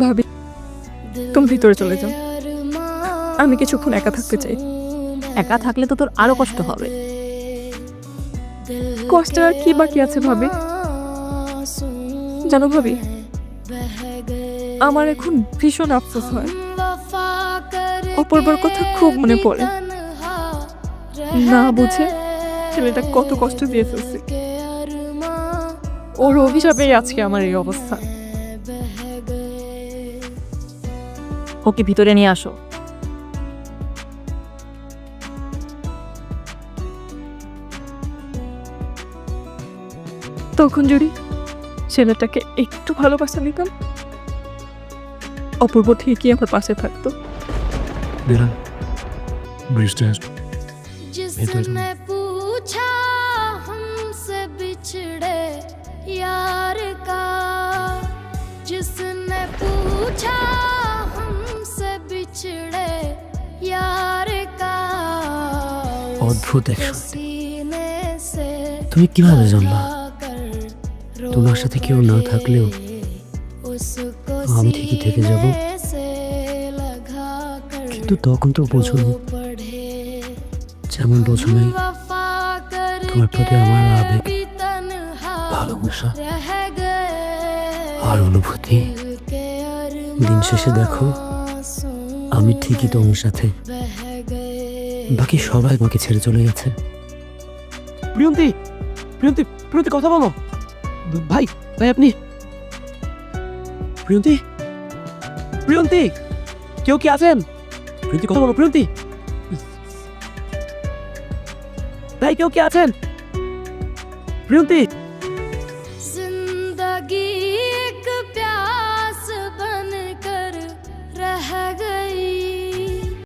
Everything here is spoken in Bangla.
ভাবি তুমি ভিতরে চলে যাও, আমি কিছুক্ষণ একা থাকতে চাই। একা থাকলে তো তোর আরো কষ্ট হবে। কষ্ট আর কি বাকি আছে ভাবি? জানো ভাবি, আমার এখন ভীষণ আফসোস হয়, অপূর্বর কথা খুব মনে পড়ে। না বুঝে ছেলেটা কত কষ্ট দিয়ে ফেলছে, ওর অভিশাপেই আজকে আমার এই অবস্থা। ওকে ভিতরে নিয়ে আসো। তখন যদি ছেলেটাকে একটু ভালোবাসা নিতাম, অপূর্ব ঠিকই আমার পাশে থাকতো। दिला ब्रिज जिसने पूछा हमसे बिछड़े यार का, जिसने पूछा हमसे बिछड़े यार का, অদ্ভুত এক সত্যি। सीने से তুমি কিভাবে জানলা कर তোমার সাথে কেউ না থাকলেও उसको আমি ঠিকই থেকে যাব? सीने से लगा कर কিন্তু তখন তো বোঝোনি, पढ़े যেমন বোঝো নাই वफा करके তোমার প্রতি আমার আবেগ, भी तन्हा ভালোবাসা रह गए আর অনুভূতি। दिल के দিন শেষে দেখো अरमां আমি ঠিকই তোমার সাথে, बह गए। বাকি সবাই আমাকে ছেড়ে চলে গেছে। প্রিয়ন্তি, প্রিয়ন্তি, প্রিয়ন্তি কথা বলো। ভাই, ভাই আপনি প্রিয়ন্তি, প্রিয়ন্তি, কেউ কি আছেন? প্রিয়ন্তি কথা বলো, প্রিয়ন্তি ভাই, কেউ কি আছেন? প্রিয়ন্তি